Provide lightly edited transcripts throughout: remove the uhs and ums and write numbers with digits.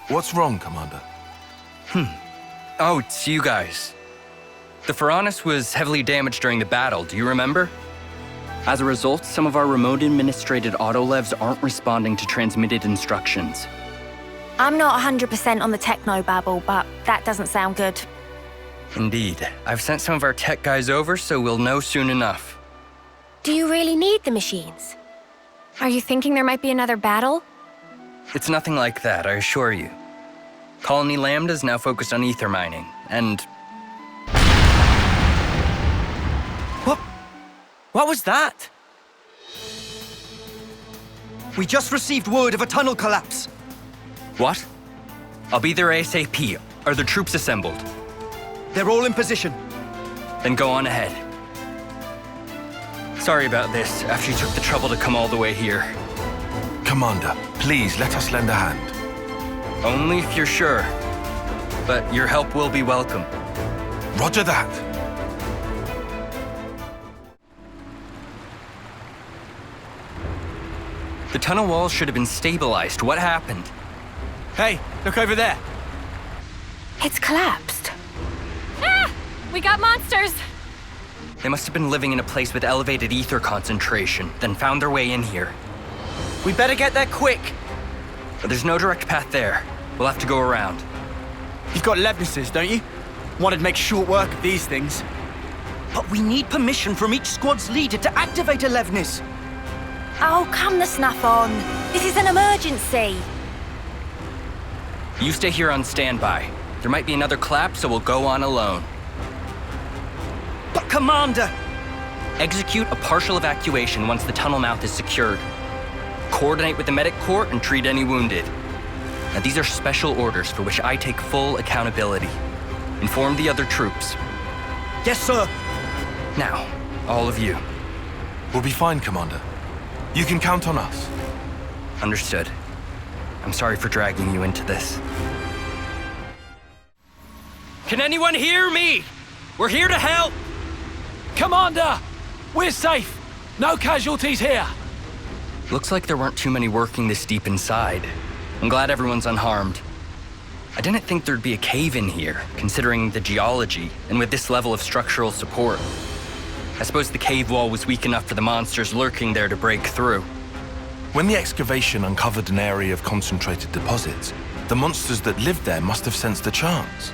What's wrong, Commander? Oh, it's you guys. The Pharaonis was heavily damaged during the battle, do you remember? As a result, some of our remote-administrated autolevs aren't responding to transmitted instructions. I'm not 100% on the techno-babble, but that doesn't sound good. Indeed. I've sent some of our tech guys over, so we'll know soon enough. Do you really need the machines? Are you thinking there might be another battle? It's nothing like that, I assure you. Colony Lambda is now focused on ether mining, and... What was that? We just received word of a tunnel collapse. What? I'll be there ASAP. Are the troops assembled? They're all in position. Then go on ahead. Sorry about this, after you took the trouble to come all the way here. Commander, please let us lend a hand. Only if you're sure. But your help will be welcome. Roger that. The tunnel walls should have been stabilized. What happened? Hey, look over there. It's collapsed. Ah! We got monsters! They must have been living in a place with elevated ether concentration, then found their way in here. We better get there quick. But there's no direct path there. We'll have to go around. You've got Levnesses, don't you? Wanted to make short work of these things. But we need permission from each squad's leader to activate a Levnis. Oh, come the snuff on. This is an emergency. You stay here on standby. There might be another collapse, so we'll go on alone. But Commander! Execute a partial evacuation once the tunnel mouth is secured. Coordinate with the medic corps and treat any wounded. Now, these are special orders for which I take full accountability. Inform the other troops. Yes, sir. Now, all of you. We'll be fine, Commander. You can count on us. Understood. I'm sorry for dragging you into this. Can anyone hear me? We're here to help! Commander! We're safe! No casualties here! Looks like there weren't too many working this deep inside. I'm glad everyone's unharmed. I didn't think there'd be a cave in here, considering the geology, and with this level of structural support. I suppose the cave wall was weak enough for the monsters lurking there to break through. When the excavation uncovered an area of concentrated deposits, the monsters that lived there must have sensed a chance.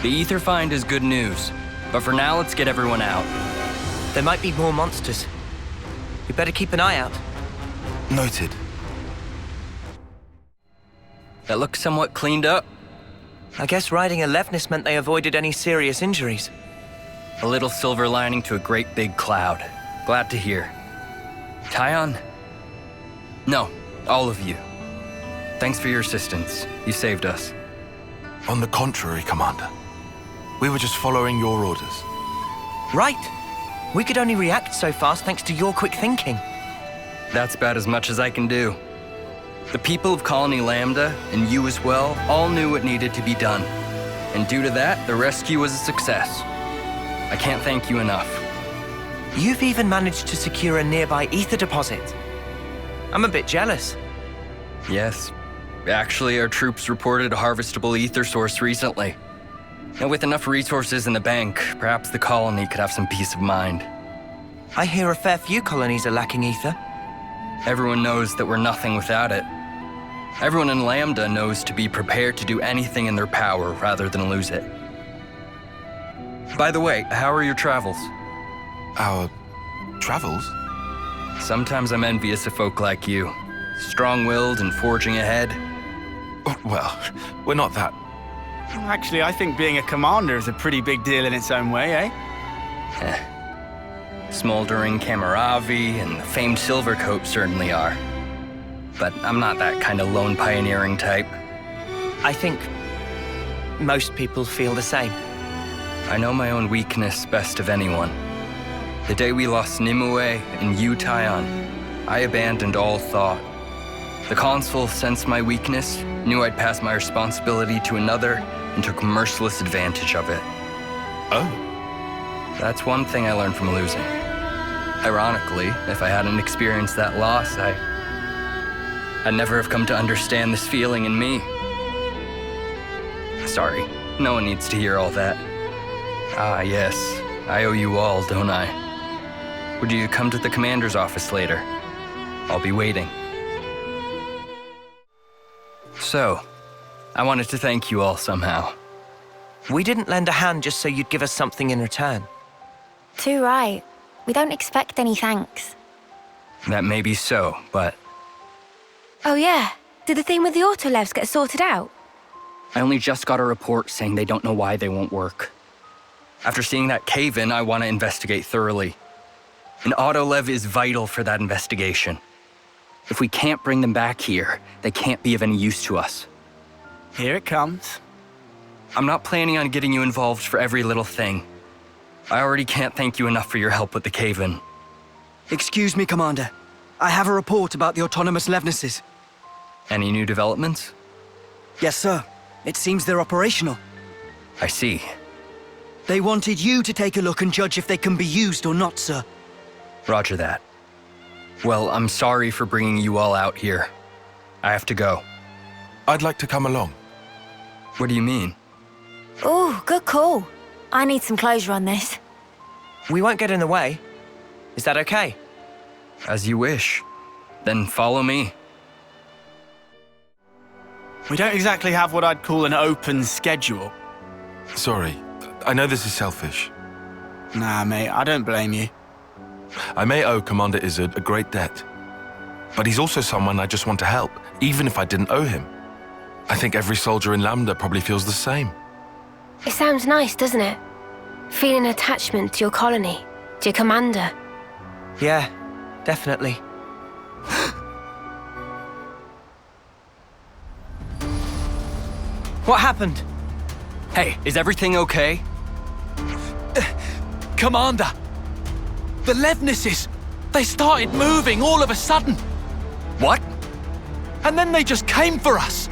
The ether find is good news, but for now, let's get everyone out. There might be more monsters. We better keep an eye out. Noted. That looks somewhat cleaned up. I guess riding a Levnis meant they avoided any serious injuries. A little silver lining to a great big cloud. Glad to hear. Taion? No, all of you. Thanks for your assistance. You saved us. On the contrary, Commander. We were just following your orders. Right. We could only react so fast thanks to your quick thinking. That's about as much as I can do. The people of Colony Lambda, and you as well, all knew what needed to be done. And due to that, the rescue was a success. I can't thank you enough. You've even managed to secure a nearby ether deposit. I'm a bit jealous. Yes. Actually, our troops reported a harvestable ether source recently. And with enough resources in the bank, perhaps the colony could have some peace of mind. I hear a fair few colonies are lacking ether. Everyone knows that we're nothing without it. Everyone in Lambda knows to be prepared to do anything in their power rather than lose it. By the way, how are your travels? Our travels? Sometimes I'm envious of folk like you. Strong-willed and forging ahead. Oh, well, we're not that. Actually, I think being a commander is a pretty big deal in its own way, eh? Smoldering Camaravi and the famed Silvercoat certainly are. But I'm not that kind of lone pioneering type. I think most people feel the same. I know my own weakness best of anyone. The day we lost Nimue and you, Taion, I abandoned all thought. The consul sensed my weakness, knew I'd pass my responsibility to another, and took merciless advantage of it. Oh. That's one thing I learned from losing. Ironically, if I hadn't experienced that loss, I'd never have come to understand this feeling in me. Sorry, no one needs to hear all that. Ah, yes. I owe you all, don't I? Would you come to the commander's office later? I'll be waiting. So, I wanted to thank you all somehow. We didn't lend a hand just so you'd give us something in return. Too right. We don't expect any thanks. That may be so, but Oh yeah, did the thing with the autolevs get sorted out? I only just got a report saying they don't know why they won't work. After seeing that cave-in, I want to investigate thoroughly. An autolev is vital for that investigation. If we can't bring them back here, they can't be of any use to us. Here it comes. I'm not planning on getting you involved for every little thing. I already can't thank you enough for your help with the cave-in. Excuse me, Commander. I have a report about the autonomous Levnesses. Any new developments? Yes, sir. It seems they're operational. I see. They wanted you to take a look and judge if they can be used or not, sir. Roger that. Well, I'm sorry for bringing you all out here. I have to go. I'd like to come along. What do you mean? Ooh, good call. I need some closure on this. We won't get in the way. Is that okay? As you wish. Then follow me. We don't exactly have what I'd call an open schedule. Sorry, I know this is selfish. Nah, mate, I don't blame you. I may owe Commander Isurd a great debt. But he's also someone I just want to help, even if I didn't owe him. I think every soldier in Lambda probably feels the same. It sounds nice, doesn't it? Feeling attachment to your colony, to your commander. Yeah, definitely. What happened? Hey, is everything okay? Commander! The Levnesses! They started moving all of a sudden! What? And then they just came for us!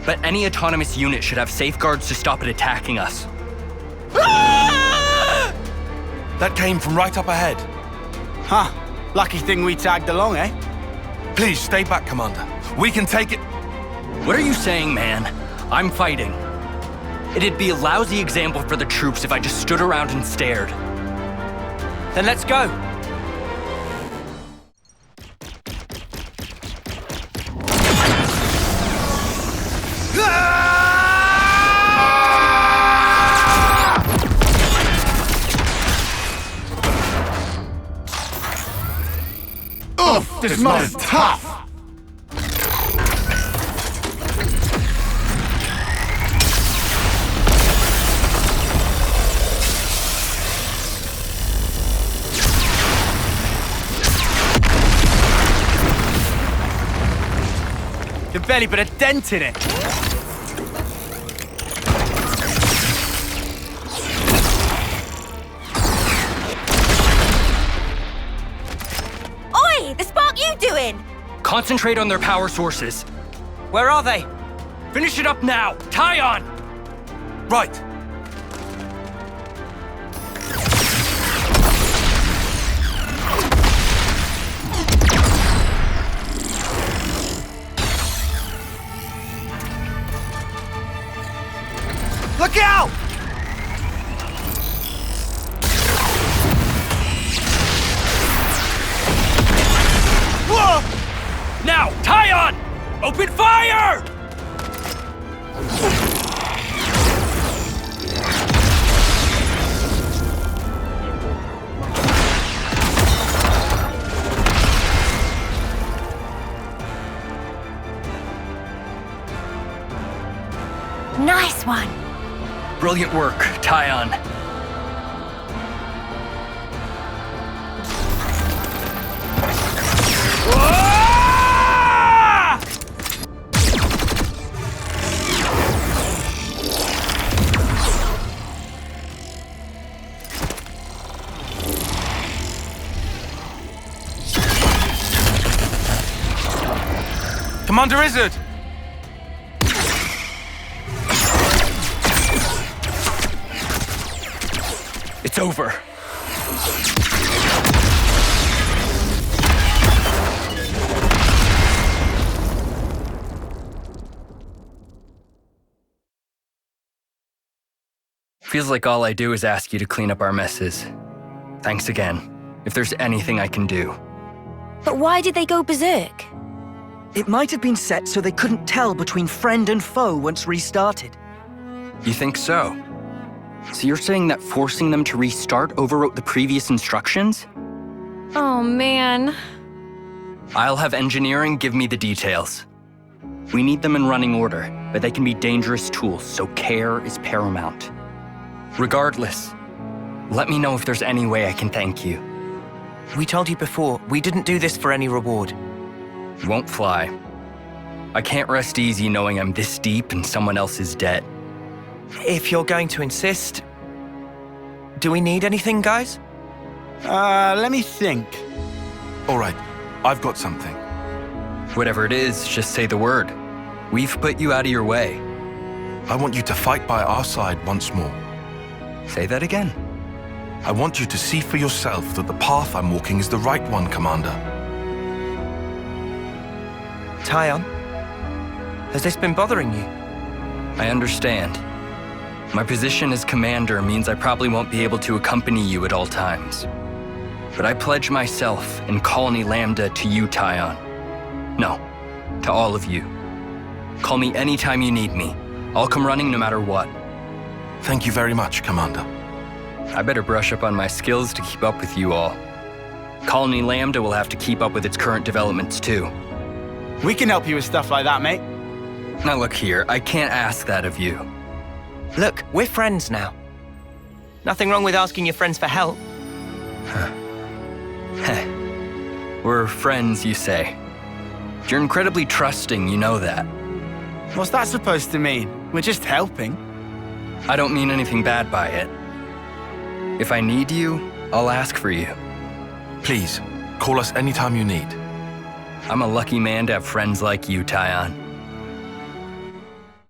But any autonomous unit should have safeguards to stop it attacking us. That came from right up ahead. Huh. Lucky thing we tagged along, eh? Please, stay back, Commander. We can take it. What are you saying, man? I'm fighting. It'd be a lousy example for the troops if I just stood around and stared. Then let's go. This mod is tough! You've barely put a dent in it. Oi! The spark you doing? Concentrate on their power sources. Where are they? Finish it up now! Taion! Right. Look out! Whoa! Now, Taion! Open fire! Nice one. Brilliant work, Taion. Commander Isurd! It's over. Feels like all I do is ask you to clean up our messes. Thanks again. If there's anything I can do. But why did they go berserk? It might have been set so they couldn't tell between friend and foe once restarted. You think so? So you're saying that forcing them to restart overwrote the previous instructions? Oh, man. I'll have engineering give me the details. We need them in running order, but they can be dangerous tools, so care is paramount. Regardless, let me know if there's any way I can thank you. We told you before, we didn't do this for any reward. Won't fly. I can't rest easy knowing I'm this deep in someone else's debt. If you're going to insist... Do we need anything, guys? Let me think. All right, I've got something. Whatever it is, just say the word. We've put you out of your way. I want you to fight by our side once more. Say that again. I want you to see for yourself that the path I'm walking is the right one, Commander. Taion, has this been bothering you? I understand. My position as commander means I probably won't be able to accompany you at all times. But I pledge myself and Colony Lambda to you, Taion. No, to all of you. Call me anytime you need me. I'll come running no matter what. Thank you very much, Commander. I better brush up on my skills to keep up with you all. Colony Lambda will have to keep up with its current developments too. We can help you with stuff like that, mate. Now look here, I can't ask that of you. Look, we're friends now. Nothing wrong with asking your friends for help. Heh. We're friends, you say. You're incredibly trusting, you know that. What's that supposed to mean? We're just helping. I don't mean anything bad by it. If I need you, I'll ask for you. Please, call us anytime you need. I'm a lucky man to have friends like you, Taion.